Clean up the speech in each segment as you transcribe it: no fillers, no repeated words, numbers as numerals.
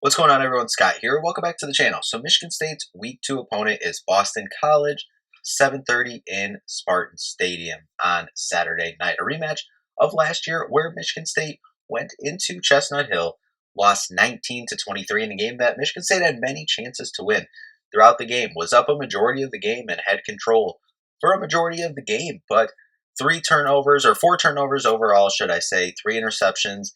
What's going on, everyone? Scott here. Welcome back to the channel. So Michigan State's Week 2 opponent is Boston College, 7:30 in Spartan Stadium on Saturday night. A rematch of last year where Michigan State went into Chestnut Hill, lost 19-23 in a game that Michigan State had many chances to win throughout the game, was up a majority of the game and had control for a majority of the game, but four turnovers overall, should I say, three interceptions.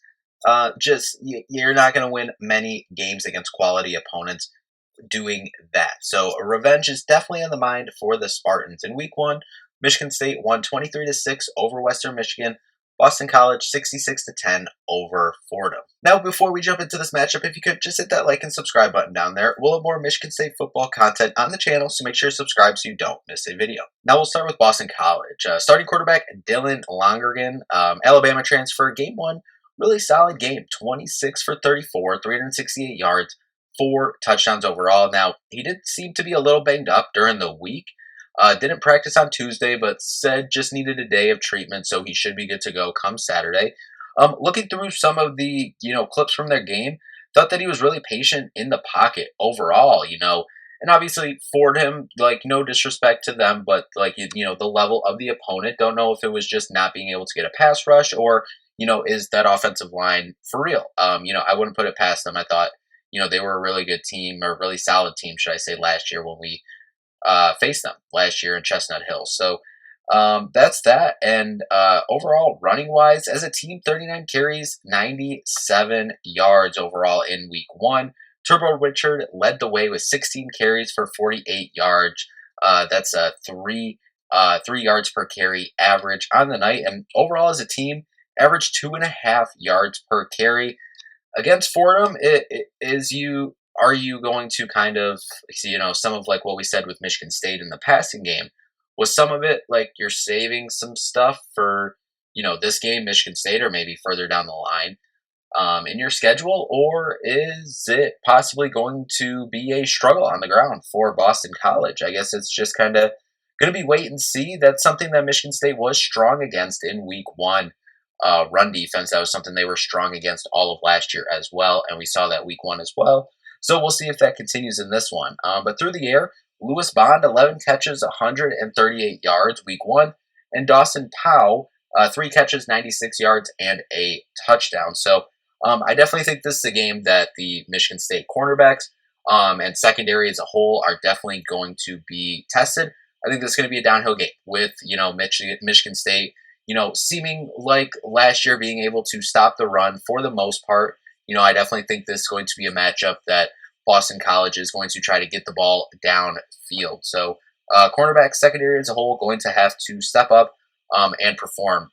You're not going to win many games against quality opponents doing that. So revenge is definitely on the mind for the Spartans. In Week 1, Michigan State won 23-6 over Western Michigan. Boston College 66-10 over Fordham. Now, before we jump into this matchup, if you could just hit that like and subscribe button down there. We'll have more Michigan State football content on the channel, so make sure to subscribe so you don't miss a video. Now we'll start with Boston College. Starting quarterback Dylan Longergan, Alabama transfer, Game 1. Really solid game, 26 for 34, 368 yards, 4 touchdowns overall. Now, he did seem to be a little banged up during the week. Didn't practice on Tuesday, but said just needed a day of treatment, so he should be good to go come Saturday. Looking through some of the clips from their game, thought that he was really patient in the pocket overall. And obviously Fordham, no disrespect to them, but the level of the opponent. Don't know if it was just not being able to get a pass rush or is that offensive line for real? I wouldn't put it past them. I thought they were a really good team, or a really solid team, should I say, last year when we faced them last year in Chestnut Hill. So that's that. And overall, running wise, as a team, 39 carries, 97 yards overall in Week 1. Turbo Richard led the way with 16 carries for 48 yards. That's a 3 yards per carry average on the night. And overall, as a team, averaged 2.5 yards per carry. Against Fordham, are you going to kind of see, some of what we said with Michigan State in the passing game? Was some of it you're saving some stuff for, this game, Michigan State, or maybe further down the line in your schedule? Or is it possibly going to be a struggle on the ground for Boston College? I guess it's just kind of going to be wait and see. That's something that Michigan State was strong against in Week 1. Run defense, that was something they were strong against all of last year as well, and we saw that Week 1 as well. So we'll see if that continues in this one. But through the air, Lewis Bond, 11 catches, 138 yards, Week 1. And Dawson Powell, 3 catches, 96 yards, and a touchdown. So I definitely think this is a game that the Michigan State cornerbacks and secondary as a whole are definitely going to be tested. I think this is going to be a downhill game with, Michigan State, seeming like last year being able to stop the run for the most part. I definitely think this is going to be a matchup that Boston College is going to try to get the ball downfield. So cornerback secondary as a whole going to have to step up and perform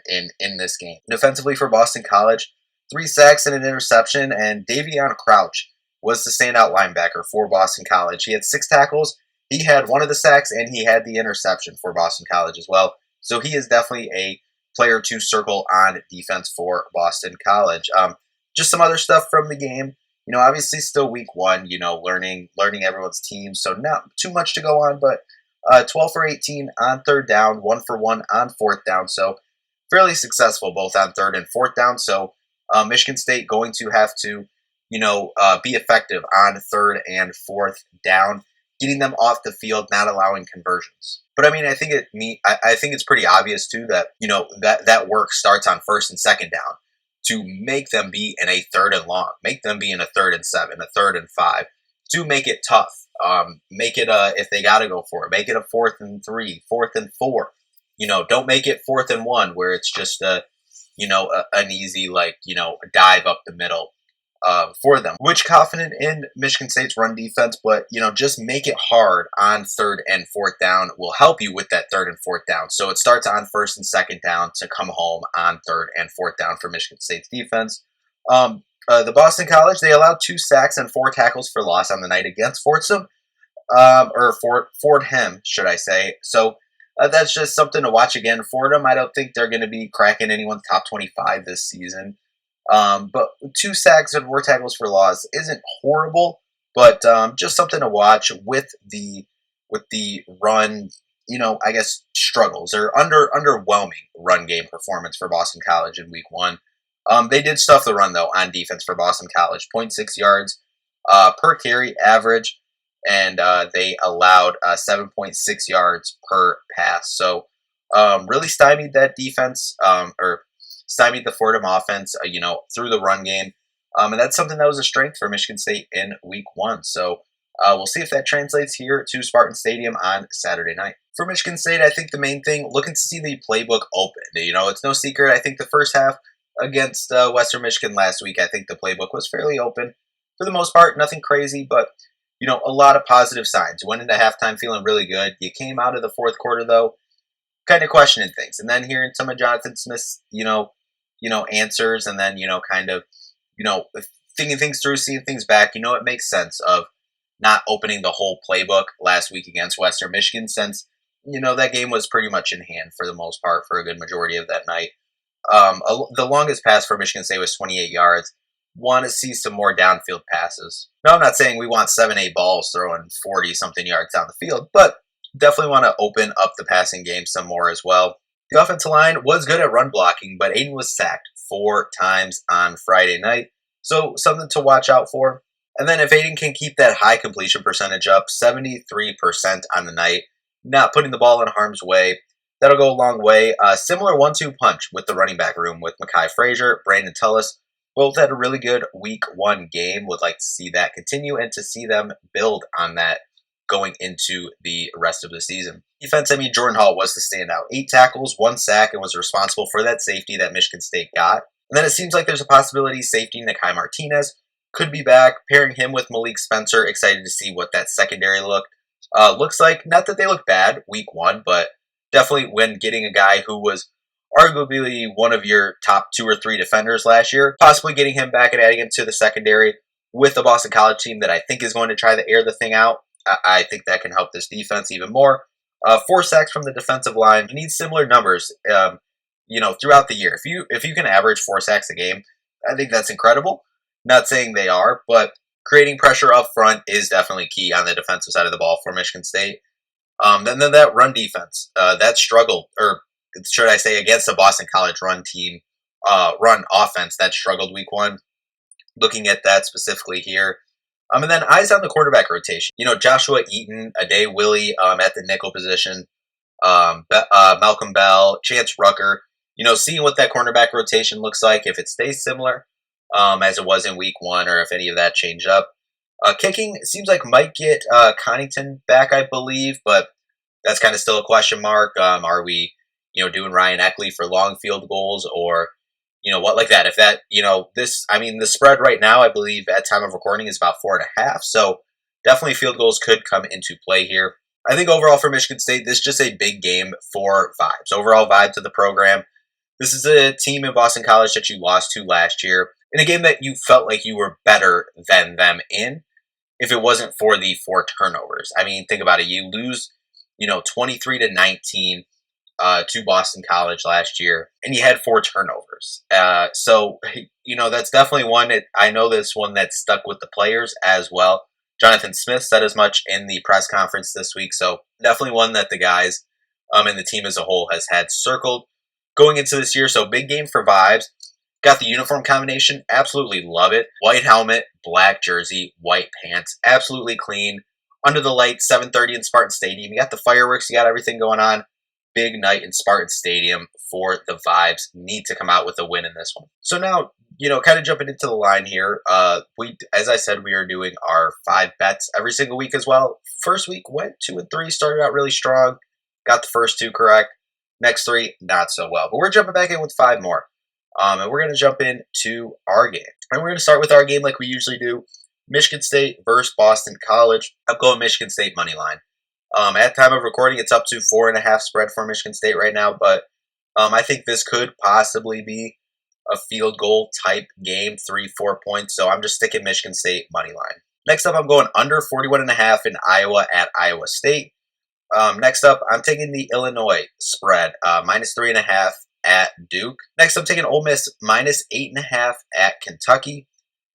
in this game. Defensively for Boston College, 3 sacks and an interception, and Davion Crouch was the standout linebacker for Boston College. He had 6 tackles, he had 1 of the sacks, and he had the interception for Boston College as well. So he is definitely a player to circle on defense for Boston College. Just some other stuff from the game. Obviously still Week 1, learning everyone's team. So not too much to go on, but 12 for 18 on 3rd down, 1 for 1 on 4th down. So fairly successful both on 3rd and 4th down. So Michigan State going to have to, be effective on 3rd and 4th down, getting them off the field, not allowing conversions. But I think I think it's pretty obvious too that that work starts on 1st and 2nd down to make them be in a 3rd and long, make them be in a 3rd and 7, a 3rd and 5, to make it tough. Make it if they got to go for it, make it a 4th and 3, 4th and 4. Don't make it 4th and 1 where it's just an easy dive up the middle. For them, which confident in Michigan State's run defense, but just make it hard on 3rd and 4th down will help you with that 3rd and 4th down. So it starts on 1st and 2nd down to come home on 3rd and 4th down for Michigan State's defense. The Boston College, they allowed 2 sacks and 4 tackles for loss on the night against Fordham, should I say. So that's just something to watch again. Fordham, I don't think they're going to be cracking anyone's top 25 this season. But 2 sacks and 4 tackles for loss isn't horrible, but just something to watch with the run, I guess struggles or underwhelming run game performance for Boston College in Week 1. They did stuff the run, though, on defense for Boston College. 0.6 yards per carry average, and they allowed 7.6 yards per pass. So really stymied that defense, or stymied the Fordham offense, through the run game. And that's something that was a strength for Michigan State in week 1. So we'll see if that translates here to Spartan Stadium on Saturday night. For Michigan State, I think the main thing, looking to see the playbook open. It's no secret. I think the first half against Western Michigan last week, I think the playbook was fairly open. For the most part, nothing crazy, but, a lot of positive signs. You went into halftime feeling really good. You came out of the fourth quarter, though, kind of questioning things. And then hearing some of Jonathan Smith's, answers, and then, kind of, thinking things through, seeing things back, it makes sense of not opening the whole playbook last week against Western Michigan, since, that game was pretty much in hand for the most part for a good majority of that night. The longest pass for Michigan State was 28 yards. Want to see some more downfield passes. No, I'm not saying we want 7-8 balls throwing 40-something yards down the field, but definitely want to open up the passing game some more as well. The offensive line was good at run blocking, but Aiden was sacked 4 times on Friday night, so something to watch out for. And then if Aiden can keep that high completion percentage up, 73% on the night, not putting the ball in harm's way, that'll go a long way. Similar 1-2 punch with the running back room with Mekhi Frazier, Brandon Tullis. Both had a really good week 1 game. Would like to see that continue and to see them build on that going into the rest of the season. Defense, Jordan Hall was the standout. 8 tackles, 1 sack, and was responsible for that safety that Michigan State got. And then it seems like there's a possibility safety Nakai Martinez could be back, pairing him with Malik Spencer. Excited to see what that secondary looks like. Not that they look bad week 1, but definitely when getting a guy who was arguably one of your top 2 or 3 defenders last year, possibly getting him back and adding him to the secondary with the Boston College team that I think is going to try to air the thing out. I think that can help this defense even more. 4 sacks from the defensive line. You need similar numbers, throughout the year. If you can average 4 sacks a game, I think that's incredible. Not saying they are, but creating pressure up front is definitely key on the defensive side of the ball for Michigan State. Then that run defense, that struggled, or should I say, against the Boston College run offense that struggled week 1. Looking at that specifically here. And then eyes on the quarterback rotation. Joshua Eaton, Ade Willie at the nickel position, Malcolm Bell, Chance Rucker. Seeing what that cornerback rotation looks like, if it stays similar as it was in week 1, or if any of that changed up. Kicking seems like might get Connington back, I believe, but that's kind of still a question mark. Are we, doing Ryan Eckley for long field goals, or, what like that? If that, the spread right now, I believe at time of recording is about 4.5. So definitely field goals could come into play here. I think overall for Michigan State, this is just a big game for vibes. Overall vibe to the program. This is a team in Boston College that you lost to last year in a game that you felt like you were better than them in, if it wasn't for the 4 turnovers. Think about it. You lose, 23-19 to Boston College last year, and you had 4 turnovers. So, that's definitely one. I know this one that stuck with the players as well. Jonathan Smith said as much in the press conference this week. So definitely one that the guys and the team as a whole has had circled going into this year. So big game for vibes. Got the uniform combination. Absolutely love it. White helmet, black jersey, white pants. Absolutely clean. Under the lights, 7:30 in Spartan Stadium. You got the fireworks. You got everything going on. Big night in Spartan Stadium for the vibes. Need to come out with a win in this one. So now, kind of jumping into the line here. As I said, we are doing our 5 bets every single week as well. First week went 2 and 3. Started out really strong. Got the first 2 correct. Next 3, not so well. But we're jumping back in with 5 more. And we're going to jump into our game. And we're going to start with our game like we usually do. Michigan State versus Boston College. I'm going Michigan State money line. At time of recording, it's up to 4.5 spread for Michigan State right now. But I think this could possibly be a field goal type game, 3-4 points. So I'm just sticking Michigan State money line. Next up, I'm going under 41.5 in Iowa at Iowa State. Next up, I'm taking the Illinois spread, minus 3.5 at Duke. Next, I'm taking Ole Miss minus 8.5 at Kentucky.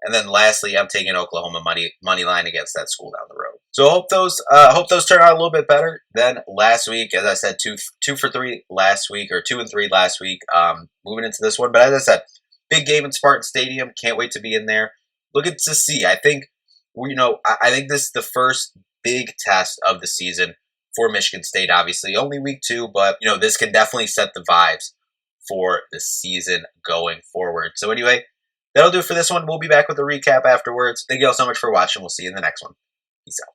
And then lastly, I'm taking Oklahoma money line against that school down the road. So hope those turn out a little bit better than last week. As I said, 2 for 3 last week, or 2 and 3 last week. Moving into this one, but as I said, big game in Spartan Stadium. Can't wait to be in there. Looking to see. I think I think this is the first big test of the season for Michigan State. Obviously, only week 2, but this can definitely set the vibes for the season going forward. So anyway, that'll do it for this one. We'll be back with a recap afterwards. Thank you all so much for watching. We'll see you in the next one. Peace out.